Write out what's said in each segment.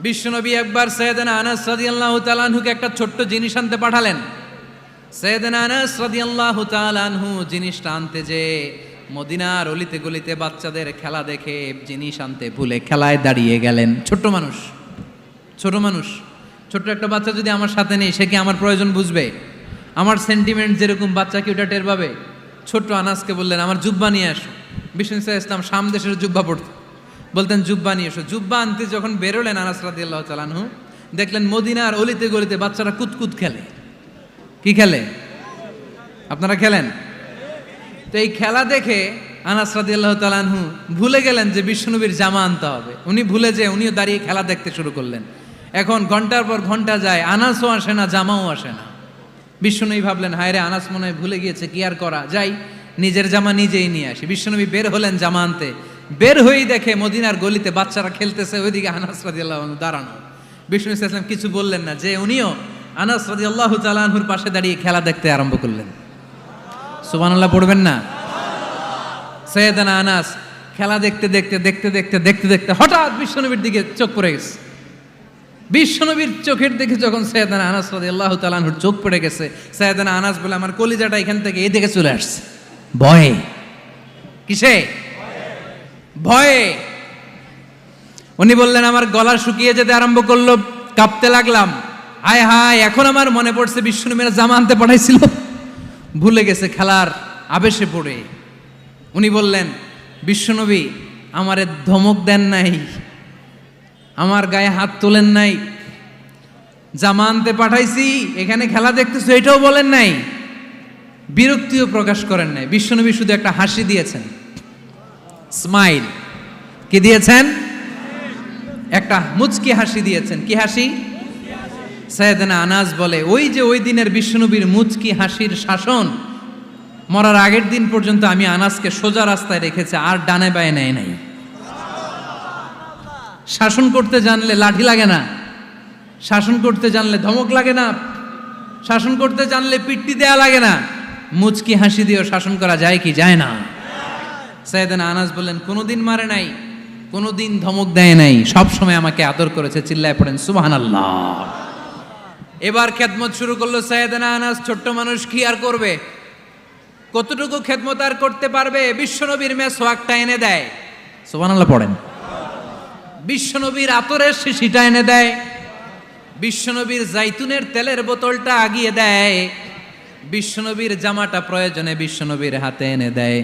বিশ্বনবী একবার সাইয়েদনা আনাস রাদিয়াল্লাহু তাআলা আনহুকে একটা ছোট্ট জিনিস আনতে পাঠালেন। সাইয়েদনা আনাস রাদিয়াল্লাহু তাআলা আনহু জিনিসটা আনতে যে মদিনার অলিতে গলিতে বাচ্চাদের খেলা দেখে জিনিস আনতে ভুলে খেলায় দাঁড়িয়ে গেলেন। ছোট মানুষ, ছোট্ট একটা বাচ্চা যদি আমার সাথে নেই, সে কি আমার প্রয়োজন বুঝবে? আমার সেন্টিমেন্ট যেরকম বাচ্চা কি ওটা টের পাবে? ছোট্ট আনাসকে বললেন, আমার জুব্বা নিয়ে আসো। বিষ্ণু ইসলাম শাম দেশের জুব্বা পড়তো, বলতেন জুব্বা নিয়ে এসো। জুব্বা আনতে যখন বেরোলেন আনাস রাদিয়াল্লাহু তাআলা আনহু, দেখলেন মদিনার অলিতে গলিতে বাচ্চারা কুতকুত খেলে। কি খেলে? আপনারা খেলেন? তো এই খেলা দেখে আনাস রাদিয়াল্লাহু তাআলা আনহু ভুলে গেলেন যে বিশ্বনবীর জামা আনতে হবে। উনি ভুলে যে উনিও দাঁড়িয়ে খেলা দেখতে শুরু করলেন। এখন ঘন্টার পর ঘন্টা যায়, আনাসও আসে না, জামাও আসে না। বিশ্বনবী ভাবলেন, হায় রে, আনাস মনে হয় ভুলে গিয়েছে, কি আর করা, যাই নিজের জামা নিজেই নিয়ে আসি। বিশ্বনবী বের হলেন জামা আনতে। বের হয়েই দেখে মদিনার গলিতে বাচ্চারা খেলতেছে, ওইদিকে আনাস রাদিয়াল্লাহু আনহু দাঁড়ানো। বিষ্ণু ইসলাম কিছু বললেন না, যে উনিও আনাস রাদিয়াল্লাহু তাআলা আনহুর পাশে দাঁড়িয়ে খেলা দেখতে আরম্ভ করলেন। সুবহানাল্লাহ পড়বেন না? সাইয়েদনা আনাস খেলা দেখতে হঠাৎ বিশ্বনবীর দিকে চোখ পড়ে গেছে। বিশ্বনবীর চোখের দিকে যখন সাইয়েদনা আনাস রাদিয়াল্লাহু তাআলা আনহুর চোখ পড়ে গেছে, সাইয়েদনা আনাস বলে, আমার কলিজাটা এখান থেকে এই দিকে চলে আসছে ভয়ে। কিসে? ভয়ে। উনি বললেন, আমার গলা শুকিয়ে যেতে আরম্ভ করলো, কাঁপতে লাগলাম। হায় হায়, এখন আমার মনে পড়ছে বিশ্বনবীর জামা আনতে পাঠাইছিল, ভুলে গেছে খেলার আবেশে পড়ে। উনি বললেন, বিশ্বনবী আমারে ধমক দেন নাই, আমার গায়ে হাত তোলেন নাই, জামা আনতে পাঠাইছি, এখানে খেলা দেখতেছো এটাও বলেন নাই, বিরক্তিও প্রকাশ করেন নাই। বিশ্বনবী শুধু একটা হাসি দিয়েছেন, স্মাইল। কি দিয়েছেন? একটা মুচকি হাসি দিয়েছেন। কি হাসি? সাইয়েদনা আনাস বলে, ওই যে ওই দিনের বিশ্বনবীর মুচকি হাসির শাসন মরার আগের দিন পর্যন্ত আমি আনাসকে সোজা রাস্তায় রেখেছে, আর ডানে বায়ে নেয় নাই। শাসন করতে জানলে লাঠি লাগে না, শাসন করতে জানলে ধমক লাগে না, শাসন করতে জানলে পিট্টি দেয়া লাগে না। মুচকি হাসি দিয়েও শাসন করা যায় কি যায় না? সাইয়েদনা আনাস বললেন, কোনোদিন মারে নাই, কোনোদিন ধমক দেয় নাই, সব সময় আমাকে আদর করেছে। চিল্লায় পড়েন সুবহানাল্লাহ। এবার খেদমত শুরু করলো সাইয়েদনা আনাস। ছোট্ট মানুষ কি আর করবে, কতটুকু খেদমত আর করতে পারবে? বিশ্বনবীর মেসওয়াকটা এনে দেয়, সুবহানাল্লাহ পড়েন। বিশ্বনবীর আতরের শিশিটা এনে দেয়, বিশ্বনবীর জাইতুনের তেলের বোতলটা আগিয়ে দেয়, বিশ্বনবীর জামাটা প্রয়োজনে বিশ্বনবীর হাতে এনে দেয়।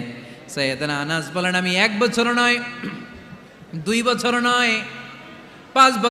সাইয়েদনা আনাস বলেন, আমি 1 বছর নয়, 2 বছর নয়, 5 বছর